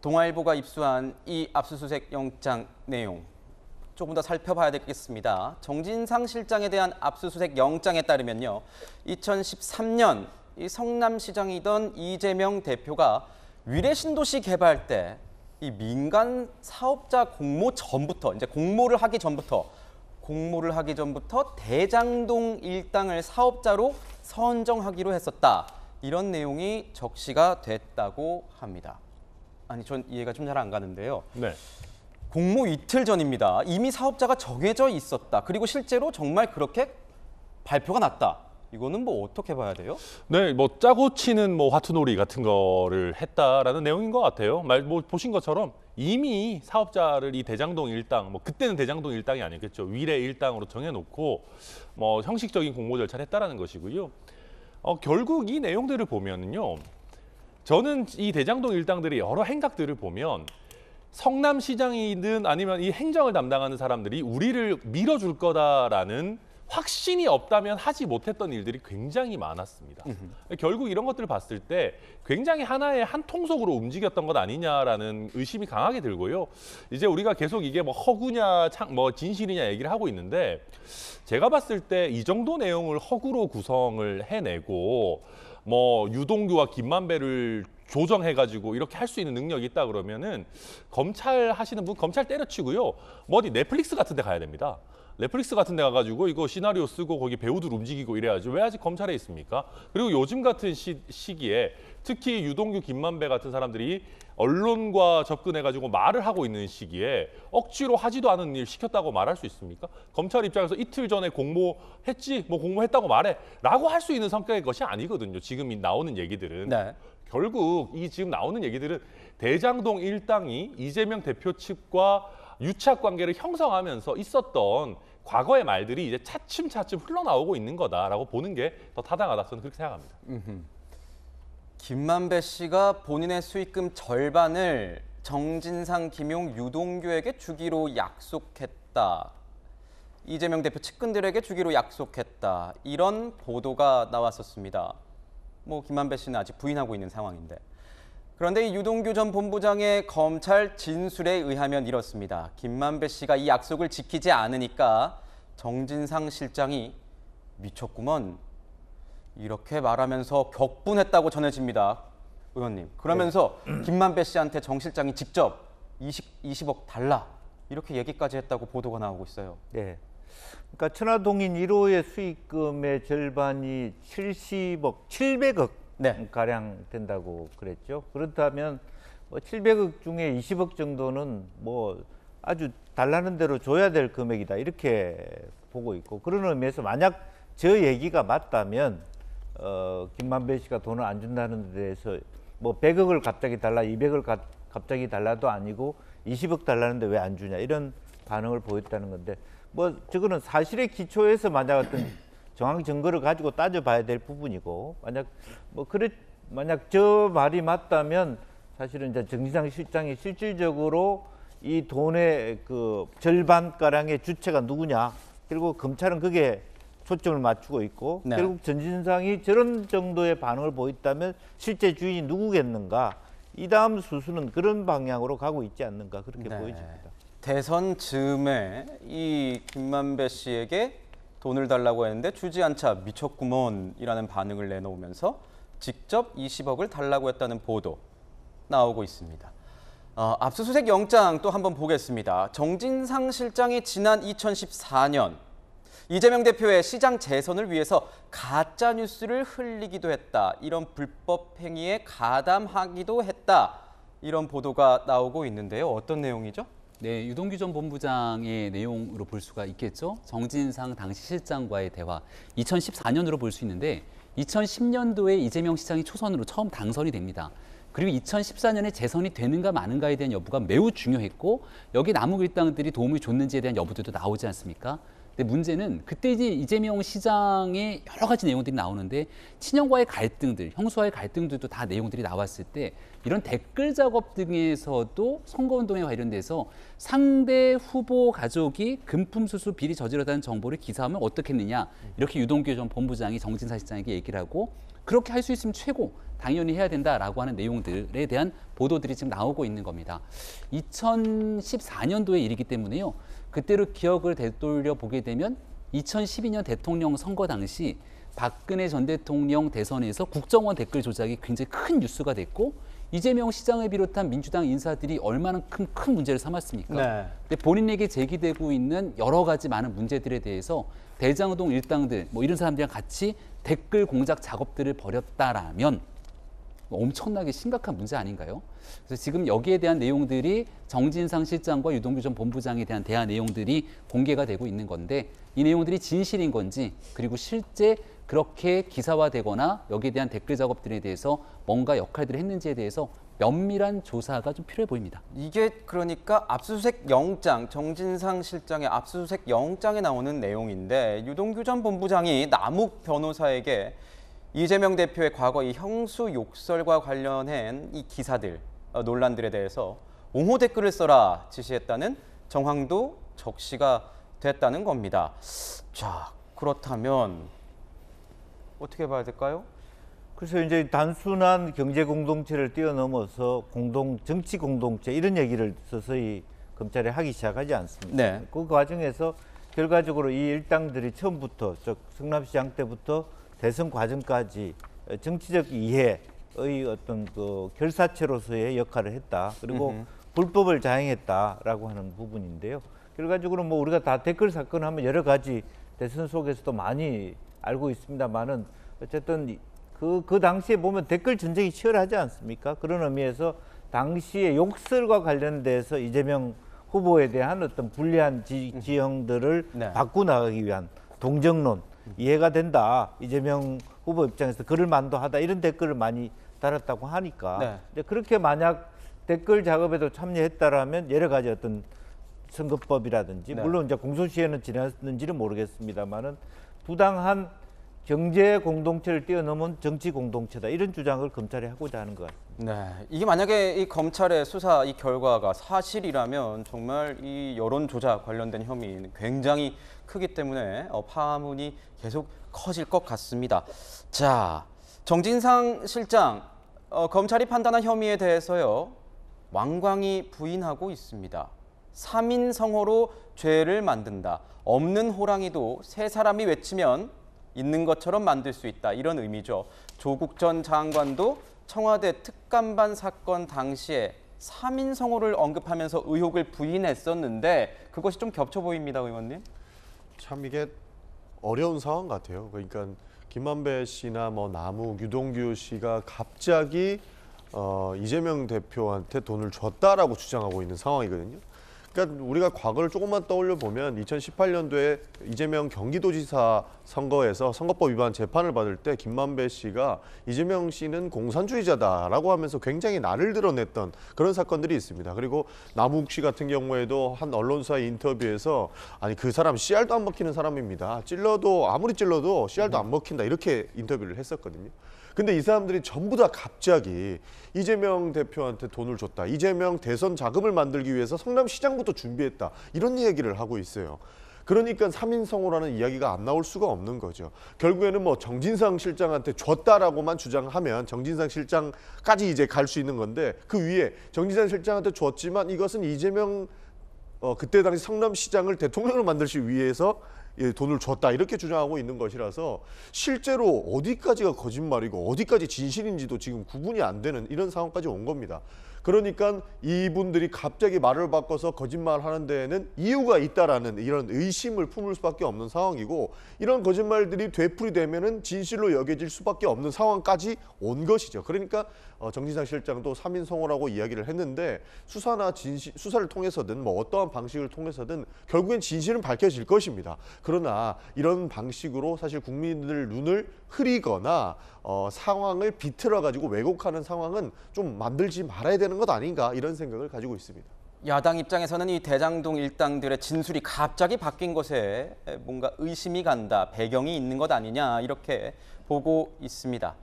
동아일보가 입수한 이 압수수색 영장 내용 조금 더 살펴봐야 되겠습니다. 정진상 실장에 대한 압수수색 영장에 따르면요, 2013년 이 성남시장이던 이재명 대표가 위례신도시 개발 때 이 민간 사업자 공모 전부터, 이제 공모를 하기 전부터 대장동 일당을 사업자로 선정하기로 했었다. 이런 내용이 적시가 됐다고 합니다. 아니, 전 이해가 좀 잘 안 가는데요. 네. 공모 이틀 전입니다. 이미 사업자가 정해져 있었다. 그리고 실제로 정말 그렇게 발표가 났다. 이거는 뭐 어떻게 봐야 돼요? 네, 뭐 짜고 치는 뭐 화투놀이 같은 거를 했다라는 내용인 것 같아요. 뭐 보신 것처럼 이미 사업자를 이 대장동 일당, 뭐 그때는 대장동 일당이 아니겠죠. 위례 일당으로 정해놓고 뭐 형식적인 공모 절차를 했다라는 것이고요. 결국 이 내용들을 보면은요, 저는 이 대장동 일당들의 여러 행각들을 보면 성남시장이든 아니면 이 행정을 담당하는 사람들이 우리를 밀어줄 거다라는 확신이 없다면 하지 못했던 일들이 굉장히 많았습니다. 결국 이런 것들을 봤을 때 굉장히 하나의 한 통속으로 움직였던 것 아니냐라는 의심이 강하게 들고요. 이제 우리가 계속 이게 뭐 허구냐, 뭐 진실이냐 얘기를 하고 있는데, 제가 봤을 때 이 정도 내용을 허구로 구성을 해내고 뭐 유동규와 김만배를 조정해가지고 이렇게 할 수 있는 능력이 있다 그러면은 검찰 하시는 분 검찰 때려치고요. 뭐 어디 넷플릭스 같은 데 가야 됩니다. 넷플릭스 같은 데 가가지고 이거 시나리오 쓰고 거기 배우들 움직이고 이래야지. 왜 아직 검찰에 있습니까? 그리고 요즘 같은 시기에 특히 유동규, 김만배 같은 사람들이 언론과 접근해가지고 말을 하고 있는 시기에 억지로 하지도 않은 일 시켰다고 말할 수 있습니까? 검찰 입장에서 이틀 전에 공모했지, 뭐 공모했다고 말해 라고 할 수 있는 성격의 것이 아니거든요. 지금 나오는 얘기들은. 네. 결국 이 지금 나오는 얘기들은 대장동 일당이 이재명 대표 측과 유착 관계를 형성하면서 있었던 과거의 말들이 이제 차츰차츰 흘러나오고 있는 거다라고 보는 게 더 타당하다, 저는 그렇게 생각합니다. 김만배 씨가 본인의 수익금 절반을 정진상, 김용, 유동규에게 주기로 약속했다. 이재명 대표 측근들에게 주기로 약속했다. 이런 보도가 나왔었습니다. 뭐 김만배 씨는 아직 부인하고 있는 상황인데. 그런데 이 유동규 전 본부장의 검찰 진술에 의하면 이렇습니다. 김만배 씨가 이 약속을 지키지 않으니까 정진상 실장이 미쳤구먼, 이렇게 말하면서 격분했다고 전해집니다. 의원님. 그러면서 김만배 씨한테 정 실장이 직접 20억 달라, 이렇게 얘기까지 했다고 보도가 나오고 있어요. 네. 그러니까 천화동인 1호의 수익금의 절반이 700억 네. 가량 된다고 그랬죠. 그렇다면 뭐 700억 중에 20억 정도는 뭐 아주 달라는 대로 줘야 될 금액이다, 이렇게 보고 있고, 그런 의미에서 만약 저 얘기가 맞다면 김만배 씨가 돈을 안 준다는 데 대해서 뭐 100억을 갑자기 달라, 200억을 갑자기 달라도 아니고 20억 달라는데 왜 안 주냐, 이런 반응을 보였다는 건데, 뭐 저거는 사실의 기초에서 만약 어떤 정황 증거를 가지고 따져봐야 될 부분이고, 만약 저 말이 맞다면 사실은 이제 정진상 실장이 실질적으로 이 돈의 그 절반가량의 주체가 누구냐, 그리고 검찰은 그게 초점을 맞추고 있고, 네. 결국 정진상이 저런 정도의 반응을 보였다면 실제 주인이 누구겠는가, 이 다음 수순은 그런 방향으로 가고 있지 않는가, 그렇게 네. 보여집니다. 대선 즈음에 이 김만배 씨에게 돈을 달라고 했는데 주지 않자 미쳤구먼이라는 반응을 내놓으면서 직접 20억을 달라고 했다는 보도 나오고 있습니다. 압수수색 영장 또 한번 보겠습니다. 정진상 실장이 지난 2014년 이재명 대표의 시장 재선을 위해서 가짜 뉴스를 흘리기도 했다, 이런 불법 행위에 가담하기도 했다, 이런 보도가 나오고 있는데요. 어떤 내용이죠? 네, 유동규 전 본부장의 내용으로 볼 수가 있겠죠. 정진상 당시 실장과의 대화, 2014년으로 볼 수 있는데 2010년도에 이재명 시장이 초선으로 처음 당선이 됩니다. 그리고 2014년에 재선이 되는가 마는가에 대한 여부가 매우 중요했고, 여기 남욱 일당들이 도움을 줬는지에 대한 여부들도 나오지 않습니까? 근데 문제는 그때 이제 이재명 시장의 여러 가지 내용들이 나오는데 친형과의 갈등들, 형수와의 갈등들도 다 내용들이 나왔을 때 이런 댓글 작업 등에서도 선거운동에 관련돼서 상대 후보 가족이 금품수수 비리 저지르다는 정보를 기사하면 어떻겠느냐 이렇게 유동규 전 본부장이 정진상 실장에게 얘기를 하고 그렇게 할 수 있으면 최고 당연히 해야 된다라고 하는 내용들에 대한 보도들이 지금 나오고 있는 겁니다. 2014년도의 일이기 때문에요. 그때로 기억을 되돌려 보게 되면 2012년 대통령 선거 당시 박근혜 전 대통령 대선에서 국정원 댓글 조작이 굉장히 큰 뉴스가 됐고 이재명 시장을 비롯한 민주당 인사들이 얼마나 큰 문제를 삼았습니까? 네. 근데 본인에게 제기되고 있는 여러 가지 많은 문제들에 대해서 대장동 일당들 뭐 이런 사람들이랑 같이 댓글 공작 작업들을 벌였다라면 엄청나게 심각한 문제 아닌가요? 그래서 지금 여기에 대한 내용들이 정진상 실장과 유동규 전 본부장에 대한 대화 내용들이 공개가 되고 있는 건데 이 내용들이 진실인 건지 그리고 실제 그렇게 기사화되거나 여기에 대한 댓글 작업들에 대해서 뭔가 역할들을 했는지에 대해서 면밀한 조사가 좀 필요해 보입니다. 이게 그러니까 압수수색 영장, 정진상 실장의 압수수색 영장에 나오는 내용인데 유동규 전 본부장이 남욱 변호사에게 이재명 대표의 과거 이 형수 욕설과 관련한 이 기사들, 논란들에 대해서 옹호 댓글을 써라 지시했다는 정황도 적시가 됐다는 겁니다. 자, 그렇다면 어떻게 봐야 될까요? 그래서 이제 단순한 경제 공동체를 뛰어넘어서 정치 공동체 이런 얘기를 서서히 검찰이 하기 시작하지 않습니까? 네. 그 과정에서 결과적으로 이 일당들이 처음부터 즉 성남시장 때부터 대선 과정까지 정치적 이해의 어떤 그 결사체로서의 역할을 했다. 그리고 불법을 자행했다라고 하는 부분인데요. 결과적으로 뭐 우리가 다 댓글 사건 하면 여러 가지 대선 속에서도 많이 알고 있습니다만은 어쨌든 그 당시에 보면 댓글 전쟁이 치열하지 않습니까? 그런 의미에서 당시에 욕설과 관련돼서 이재명 후보에 대한 어떤 불리한 지형들을 네. 바꾸나가기 위한 동정론 이해가 된다. 이재명 후보 입장에서 그럴 만도 하다. 이런 댓글을 많이 달았다고 하니까 네. 이제 그렇게 만약 댓글 작업에도 참여했다라면 여러 가지 어떤 선거법이라든지 네. 물론 이제 공소시효는 지났는지는 모르겠습니다만은 부당한 경제 공동체를 뛰어넘은 정치 공동체다 이런 주장을 검찰이 하고자 하는 것 같습니다. 네, 이게 만약에 이 검찰의 수사 이 결과가 사실이라면 정말 이 여론 조작 관련된 혐의는 굉장히 크기 때문에 파문이 계속 커질 것 같습니다. 자, 정진상 실장 검찰이 판단한 혐의에 대해서요 완강히 부인하고 있습니다. 3인 성호로 죄를 만든다. 없는 호랑이도 세 사람이 외치면 있는 것처럼 만들 수 있다. 이런 의미죠. 조국 전 장관도 청와대 특감반 사건 당시에 3인 성호를 언급하면서 의혹을 부인했었는데 그것이 좀 겹쳐 보입니다, 의원님. 참 이게 어려운 상황 같아요. 그러니까 김만배 씨나 뭐 남욱, 유동규 씨가 갑자기 이재명 대표한테 돈을 줬다라고 주장하고 있는 상황이거든요. 그러니까 우리가 과거를 조금만 떠올려 보면 2018년도에 이재명 경기도지사 선거에서 선거법 위반 재판을 받을 때 김만배 씨가 이재명 씨는 공산주의자다라고 하면서 굉장히 날을 드러냈던 그런 사건들이 있습니다. 그리고 남욱 씨 같은 경우에도 한 언론사의 인터뷰에서 아니 그 사람 씨알도 안 먹히는 사람입니다. 아무리 찔러도 씨알도 안 먹힌다 이렇게 인터뷰를 했었거든요. 근데 이 사람들이 전부 다 갑자기 이재명 대표한테 돈을 줬다. 이재명 대선 자금을 만들기 위해서 성남시장부터 준비했다. 이런 이야기를 하고 있어요. 그러니까 3인 성호라는 이야기가 안 나올 수가 없는 거죠. 결국에는 뭐 정진상 실장한테 줬다라고만 주장하면 정진상 실장까지 이제 갈 수 있는 건데 그 위에 정진상 실장한테 줬지만 이것은 이재명 그때 당시 성남시장을 대통령으로 만들기 위해서 돈을 줬다 이렇게 주장하고 있는 것이라서 실제로 어디까지가 거짓말이고 어디까지 진실인지도 지금 구분이 안 되는 이런 상황까지 온 겁니다. 그러니까 이분들이 갑자기 말을 바꿔서 거짓말하는 데에는 이유가 있다라는 이런 의심을 품을 수밖에 없는 상황이고 이런 거짓말들이 되풀이되면은 진실로 여겨질 수밖에 없는 상황까지 온 것이죠. 그러니까 정진상 실장도 3인 성호라고 이야기를 했는데 수사를 통해서든 뭐 어떠한 방식을 통해서든 결국엔 진실은 밝혀질 것입니다. 그러나 이런 방식으로 사실 국민들 눈을 흐리거나 상황을 비틀어 가지고 왜곡하는 상황은 좀 만들지 말아야 되는 것 아닌가 이런 생각을 가지고 있습니다. 야당 입장에서는 이 대장동 일당들의 진술이 갑자기 바뀐 것에 뭔가 의심이 간다, 배경이 있는 것 아니냐 이렇게 보고 있습니다.